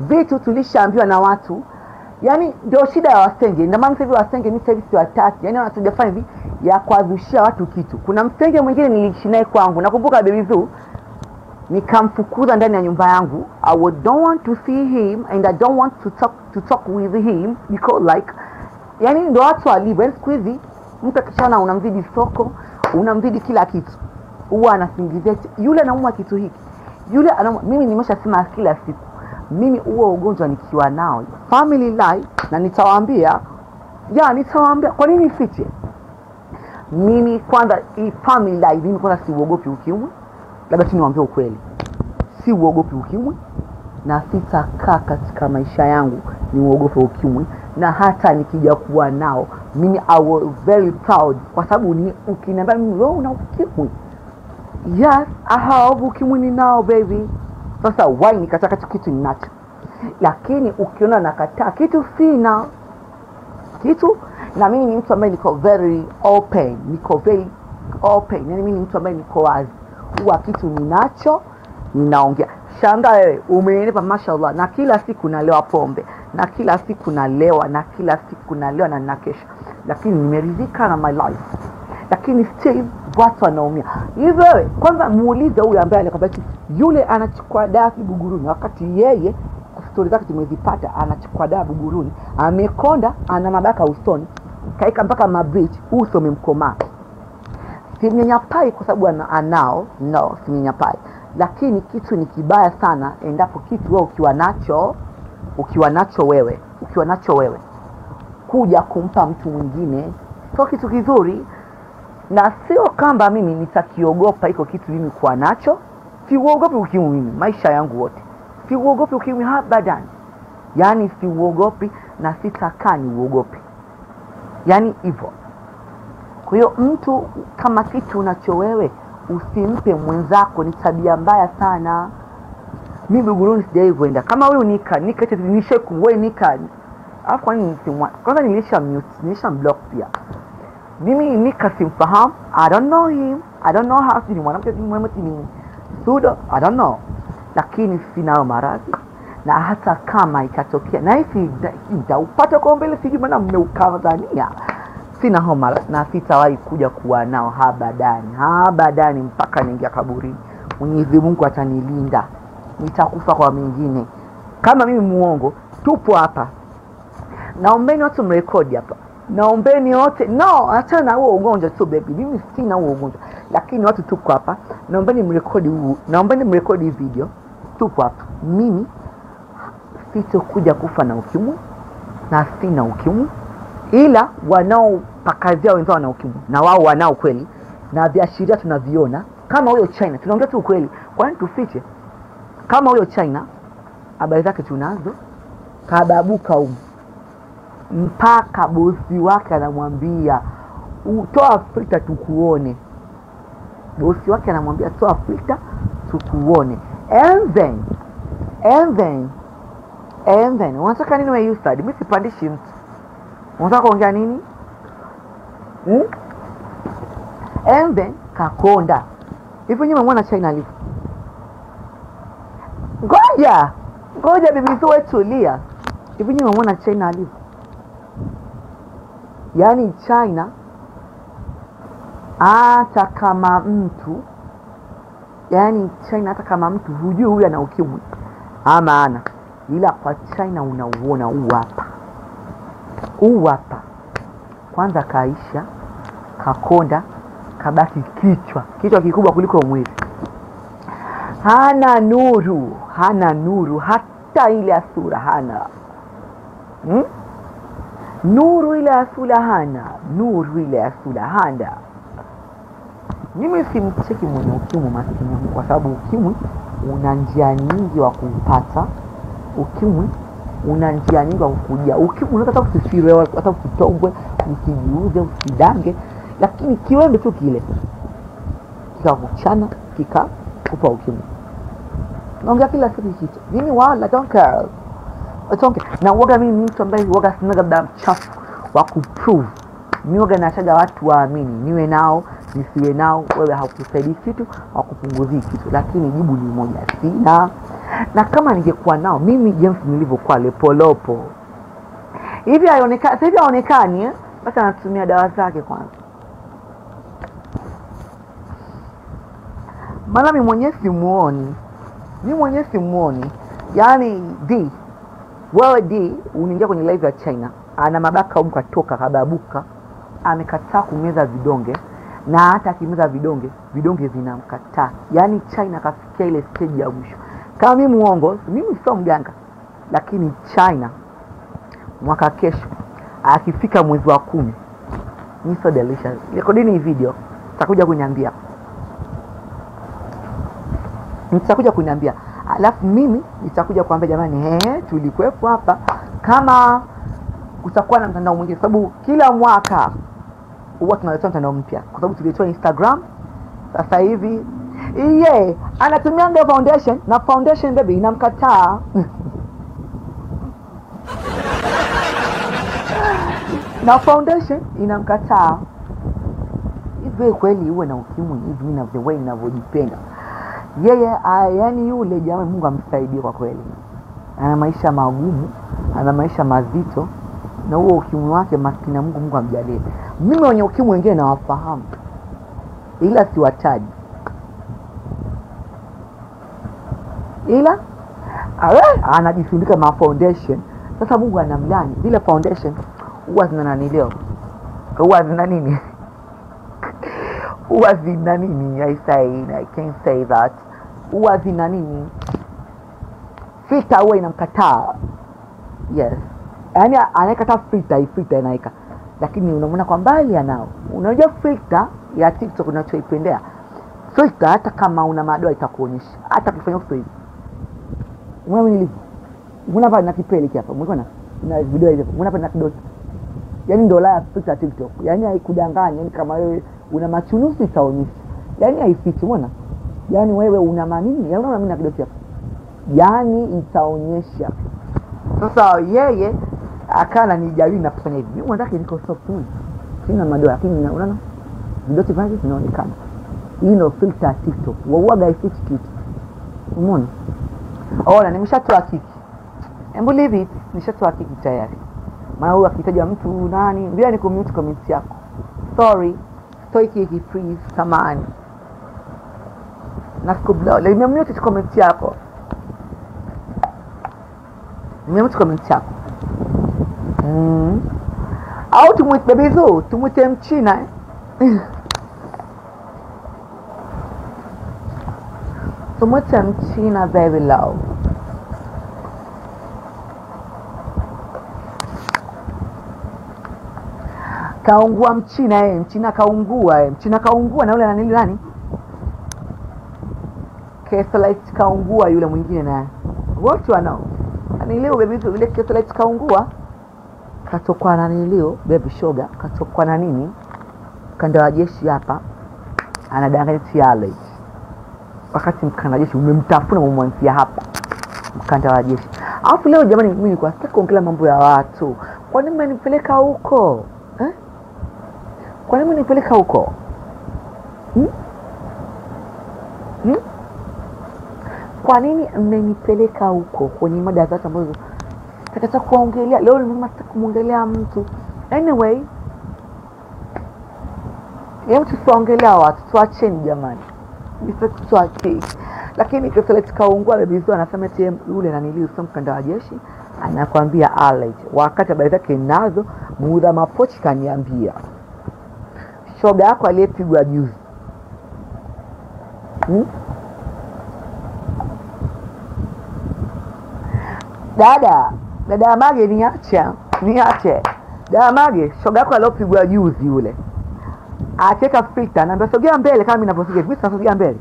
vitu tulishaambiwa na watu. Yani ndio shida ya wasenge. Ndio maana hivi wasenge ni service watatu. Yani wanatujafanya hivi ya kuadhushia watu kitu. Kuna msenge mwingine niliishi naye kwangu. Nakumbuka Baby Zoo. Nikamfukuza ndani ya nyumba yangu. I don't want to see him and I don't want to talk with him because like yani ndio watu walivyo. Yani siku hizi mtu akishana unamzidi soko, unamzidi kila kitu. Huwa anasingizia yule anaumwa kitu hiki. Yule anaumwa. Mimi nimeshasema kila siku. Mimi huo ugonjwa nikiwa nao family life na nitawaambia kwa nini fiche. Mimi kwanza hii family life mimi kwanza siuogopi ukimwi. Labda tu niwaambie ukweli. Siuogopi ukimwi na sitakaa katika maisha yangu niuogope ukimwi, na hata nikija kuwa nao mimi I was very proud kwa sababu ni ukiniambia mimi wewe una ukimwi. Yes, I have ukimwi nao baby. Sasa why nikataka kitu ninacho? Lakini ukiona nakataa kitu sina kitu, na mimi ni mtu ambaye niko very open. Yani mimi ni mtu ambaye niko wazi. Huwa kitu ninacho ninaongea. Shanga wewe umenipa mashallah, na kila siku nalewa pombe, na kila siku nalewa, na kila siku nalewa na ninakesha, lakini nimeridhika na my life. Lakini still watu wanaumia. Hivyo wewe kwanza muulize huyu ambaye anakwambia yule anachukua dawa Buguruni, wakati yeye story zake tumezipata, anachukua dawa Buguruni, amekonda, ana mabaka usoni, kaika mpaka mabridge, uso umemkomaa. Simnyanyapai kwa sababu anao, no, simnyanyapai. Lakini kitu ni kibaya sana endapo kitu wewe ukiwa nacho wewe kuja kumpa mtu mwingine, sio kitu kizuri. Na sio kamba mimi nitakiogopa iko kitu mimi kuwa nacho. Siuogopi ukimwi mimi maisha yangu wote. Siuogopi ukimwi abadan. Yani siuogopi na sitakaa niuogopi. Yani hivyo. Kwa hiyo mtu kama kitu unacho wewe usimpe mwenzako, ni tabia mbaya sana. Mimi Buguruni sijai kwenda. Kama wewe nika wewe nika. Alafu kwa nini nisimwa? Kwanza nilisha block pia. Mimi nika simfahamu. I don't know him. I don't know how ni mwanamke ni sudo. I don't know. Lakini sina maradhi. Na hata kama ikatokea na hivi nitaupata kwa mbele, siji maana mmeukazania. Sina homa na sitawahi kuja kuwa nao habadani mpaka niingia kaburini. Mwenyezi Mungu atanilinda. Nitakufa kwa mengine. Kama mimi muongo, tupo hapa. Naombeni watu mrekodi hapa. Naombeni wote. No, achana huo ugonjwa tu baby. Mimi sina huo ugonjwa. Lakini watu tuko hapa. Naombeni mrekodi video. Tupo hapa. Mimi sitokuja kufa na ukimwi. Na sina ukimwi. Ila wanaopakazia wenzao na ukimwi. Na wao wanao kweli. Na viashiria tunaviona. Kama huyo China, tunaongea tu ukweli. Kwa nini tufiche? Kama huyo China, habari zake tunazo. Kababuka mpaka bosi wake anamwambia toa filter tukuone. Bosi wake anamwambia toa filter tukuone. And then unataka nini wewe Ustad? Mimi sipandishi mtu. Unataka kuongea nini? And then kakonda. Hivyo nyuma mwana China alivyo. Ngoja bibi zoe tulia. Hivyo nyuma mwana China alivyo. Yani China hata kama mtu hujui huyu ana ukimwi ama ana, ila kwa China unauona huu hapa kwanza kaisha, kakonda, kabaki kichwa kikubwa kuliko mwili. Hana nuru hata ile asura hana. Nuru ile asula hana. Mimi simcheki mwenye ukimwi maskini, kwa sababu ukimwi una njia nyingi wa kupata. Ukimwi una njia nyingi wa kukujia. Ukimwi unataka kusifiwe, hata kutombwe, usijiuze, usidange, lakini kiwembe tu kile kikakuchana kupa ukimwi. Naongea kila siku kitu. Mimi wala don't care. Na uoga mimi ni mtu ambaye sinaga damu chafu wa kuprove. Mimi uoga nashaga watu waamini. Niwe nao nisiwe nao, wewe haukusaidii kitu, hakupunguzii kitu. Lakini jibu ni moja, sina. Na kama ningekuwa nao mimi James nilivyokuwa lepolopo hivi haionekani, sasa hivi haonekani basi anatumia dawa zake kwanza. Maana mimi mwenyewe simuoni. Yaani D, wewe D unaingia kwenye live ya China, ana mabaka huko katoka kababuka, amekataa kumeza vidonge, na hata akimeza vidonge vinamkataa. Yaani China kafikia ile stage ya mwisho. Kama mimi muongo, mimi sio mganga, lakini China mwaka kesho akifika mwezi wa 10, ni so delicious. Rekodini hii video, nitakuja kuniambia. Alafu mimi nitakuja kuambia jamani, tulikuwepo hapa. Kama kutakuwa na mtandao mwingine, sababu kila mwaka huwa tunaleta mtandao mpya, kwa sababu tulitoa Instagram. Sasa hivi anatumia foundation, na foundation baby inamkataa. Na foundation inamkataa. Hivi kweli uwe na ukimwi hivi na the way ninavyojipenda yeye? Yani yule jamaa Mungu amsaidie kwa kweli. Ana maisha magumu, ana maisha mazito, na huo ukimwi wake maskini na Mungu amjalie. Mimi wenye ukimwi wengine nawafahamu, ila siwataji. Ila anajifundika ma foundation. Sasa Mungu anamlani. Zile foundation huwa zinananileo. Huwa zina nini? Huwa zina nini? I can't say that. Huwa zina nini? Filter huwa inamkataa. Yes. Yaani anayekataa filter inaika. Lakini unamwona kwa mbali anao. Unajua filter ya TikTok unachoipendea. Filter hata kama una madoa itakuonyesha. Hata ukifanya kitu hivi. Mbona hapa na kipele hapa? Umeona? Na video hizo. Mbona hapa na kidoti? Yaani ndio la filter TikTok. Yaani haikudanganya, yaani kama wewe una machunusi itaonyesha. Yaani haifichi, umeona? Yaani wewe una manini? Yaani unaona mimi na kidoti hapa. Yaani itaonyesha. Sasa yeye akana nijali na kufanya hivi. Mimi nataka niko soft tu. Sina madoa, lakini unaona? Vidoti vangu vinaonekana. Hii ndio filter TikTok. Wauaga haifichi kitu. Umeona? Ona nimeshatoa kiki. Believe it, nishatoa kiki tayari. Maana huyu akitaja mtu nani, mbona nikomute comment yako. Sorry. Stoi kiki please, samahani. Na sikublock, nimemute comment yako. Nimemute comment yako. Au tumwite bebezo, tumwite mchina. Tumwite mchina very low. Kaungua mchina mchina kaungua na yule ananili nani? Kesolite kaungua yule mwingine na wote wanao. Anileo baby yule Kesolite kaungua. Katokwa na nilio baby shoga, katokwa na nini? Kanda wa jeshi hapa. Anadanganya tiale. Wakati mkanda wa jeshi umemtafuna mumwanzia hapa. Mkanda wa jeshi. Alafu leo jamani mimi nilikuwa sitaki kuongelea mambo ya watu. Kwa nini mmenipeleka huko? Kwa nini mmenipeleka huko? Kwa nini mmenipeleka huko kwenye mada zake ambazo nataka kuongelea? Leo nataka kumuongelea mtu. Anyway, hebu tusiongelea watu, tuacheni jamani. Tuache. Lakini Kesolite kaungua bebizo anasema eti yule na nilio mkanda wa jeshi anakuambia allergy. Wakati habari zake nazo muda mapochi kaniambia. Shoga yako aliyepigwa juzi. Dada Mage niache. Dada Mage, shoga yako aliyopigwa juzi yule. Acheka filter, naambia sogea mbele kama mimi ninavyosogea. Mimi sasogea mbele.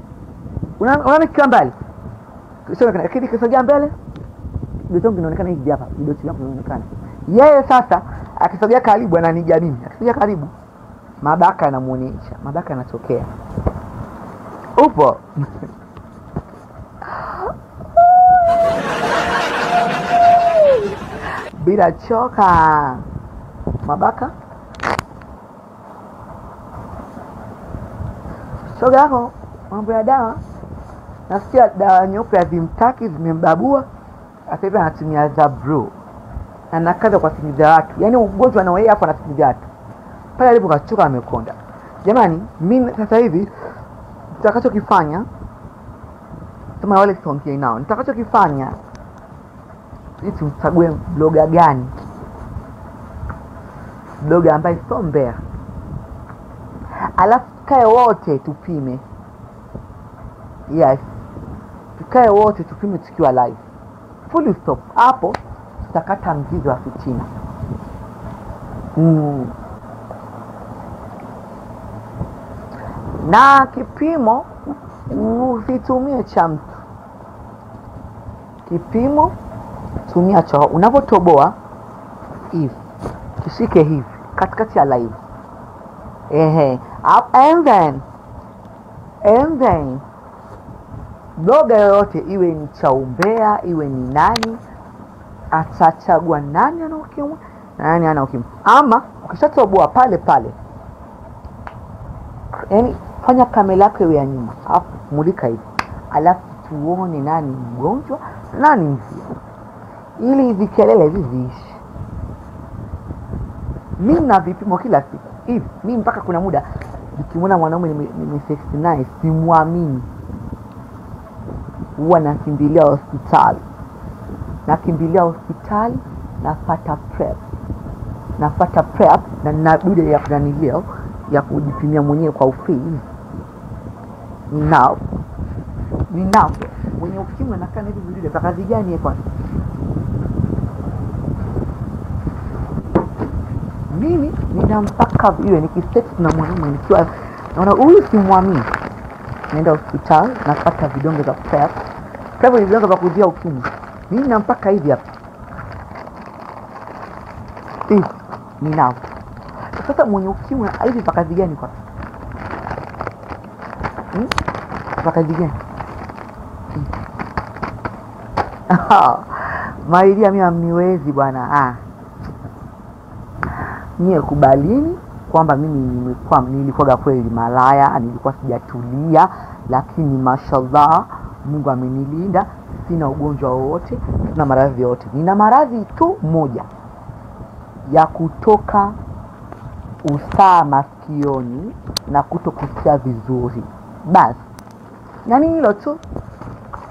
Unaona nikiwa mbali? Sio kile kisogea mbele. Ndio inaonekana hivi hapa. Ndio chini inaonekana. Yeye sasa akisogea karibu ananiga nini? Akisogea karibu mabaka yanamuonyesha. Mabaka yanatokea. Upo. Bila choka. Mabaka shoga yako mambo ya dawa, nasikia dawa nyeupe hazimtaki, zimembabua. Sasa hivi anatumia Zabro na nakaza kwa simiza watu, yani ugonjwa na yeye hapo anasimiza watu pale alipo kachoka amekonda. Jamani, mimi sasa hivi nitakachokifanya kama wale siongei nao, nitakachokifanya ili tumchague bloga gani, bloga ambaye sio mbea, alafu tukae wote tupime. Yes, tukae wote tupime tukiwa live, full stop. Hapo tutakata mzizi wa fitina. Na kipimo usitumie cha mtu, kipimo tumia cha unapotoboa hivi, kishike hivi katikati ya live, and then bloga yoyote iwe ni cha umbea iwe ni nani, atachagua nani ana ukimwi na nani ana ukimwi. Ama ukishatoboa pale pale, yani fanya kamera yako iwe ya nyuma, alafu mulika hivi, alafu tuone nani mgonjwa nani mzima, ili hizi kelele hizi ziishi. Mimi na vipimo kila siku hivi, mimi mpaka kuna muda nikimwona mwanaume nimesexy naye simwamini, huwa nakimbilia hospitali, napata prep na nabude ya kunanileo ya kujipimia mwenyewe kwa ufii. Ninao mwenye ukimwi anakaa hivi vidude kwa kazi gani hapa? Mimi ninampaka iwe nikisex na mwanaume nikiwa naona huyu simwamini, naenda hospitali napata vidonge vya prep ni vidonge vya kuzuia ukimwi. Mimi nampaka hivi hapa ninao. Sasa mwenye ukimwi hivi kwa kazi gani kwa? Kwa kazi gani? Maidia mimi amniwezi bwana. Niye kubalini kwamba mimi nilikuwa kweli malaya, nilikuwa sijatulia, lakini mashallah Mungu amenilinda, sina ugonjwa wowote, sina maradhi yote. Nina maradhi tu moja ya kutoka usaha masikioni na kutokusikia vizuri. Basi yani hilo tu,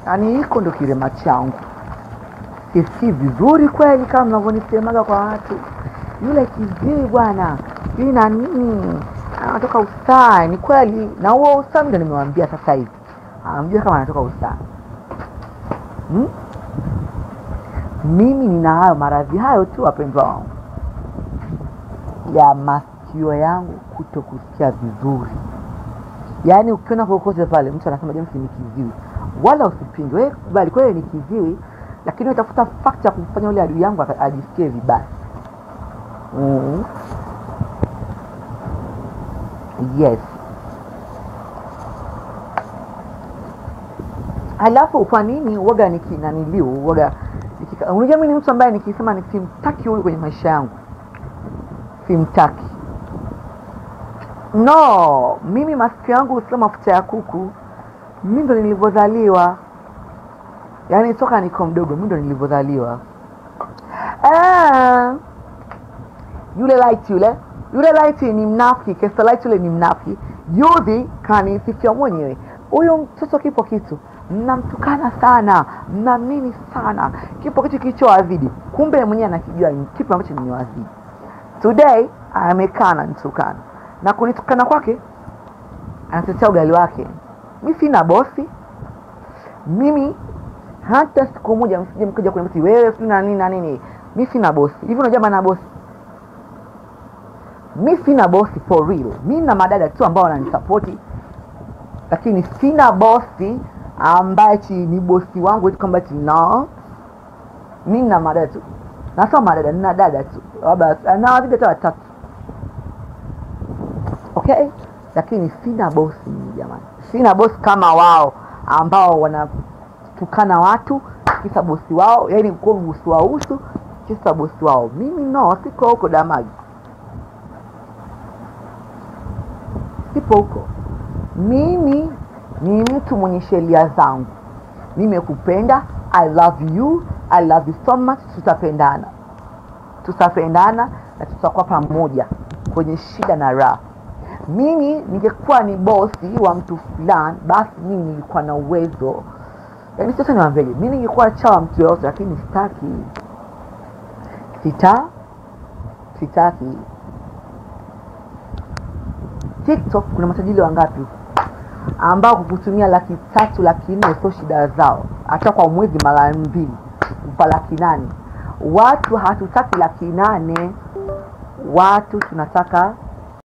yani hiko ndo kirema changu. Sisikii vizuri kweli kama mnavyonisemaga kwa watu, yule kiziwi bwana hii na nini anatoka usaha. Ni kweli, na huo usaha ndio nimewaambia sasa hivi, amjua kama anatoka usaha. Mimi nina hayo maradhi hayo tu wapendwa wangu, ya masikio yangu kutokusikia vizuri. Yani ukiona kokote pale mtu anasema James ni kiziwi, wala usipinge, wewe kubali kweli ni kiziwi, lakini utafuta fact ya kumfanya yule adui yangu ajisikie vibaya. Yes. Alafu kwa nini waga nikinaniliu waga unajua mimi ni mtu ambaye nikisema nisimtaki huyu kwenye maisha yangu, simtaki. No, mimi masikio yangu sio mafuta ya kuku. Mimi ndo nilivyozaliwa, yani toka niko mdogo mimi ndo nilivyozaliwa. Yule light ni mnafiki, Kester Light yule ni mnafiki. Yuthi kanisikia mwenyewe, huyo mtoto kipo kitu mnamtukana sana, mnamnini sana, kipo kitu kilichowazidi. Kumbe mwenyewe anakijua kipo ambacho nimewazidi. Today amekana nitukana, na kunitukana kwake anatetea ugali wake. Mimi sina bosi. Mimi hata siku moja msije mkaja kuniambia wewe sina nini na nini. Mimi sina bosi. Hivi unajua maana bosi? Mimi sina bosi for real. Mimi na madada tu ambao wananisupport, lakini sina bosi ambaye ni bosi wangu eti kwamba no. Mimi na madada tu. Na sio madada, nina dada tu. Na wadada tu watatu. Okay? Lakini sina bosi jamani. Sina bosi kama wao ambao wanatukana watu kisa bosi wao, yani kwa bosi wa usu kisa bosi wao. Mimi no, siko huko damage. Sipo huko. Mimi ni mtu mwenye sheria zangu. Nimekupenda, I love you so much. Tutapendana na tutakuwa pamoja kwenye shida na raha. Mimi ningekuwa ni bosi wa mtu fulani, basi mimi nilikuwa na uwezo. Yaani sasa niwaambie, mimi ningekuwa chawa mtu yote, lakini sitaki. TikTok kuna matajiri wangapi ambao kukutumia 300,000 400,000 sio shida zao, hata kwa mwezi mara 2 upa 800,000. Watu hatutaki 800,000, watu tunataka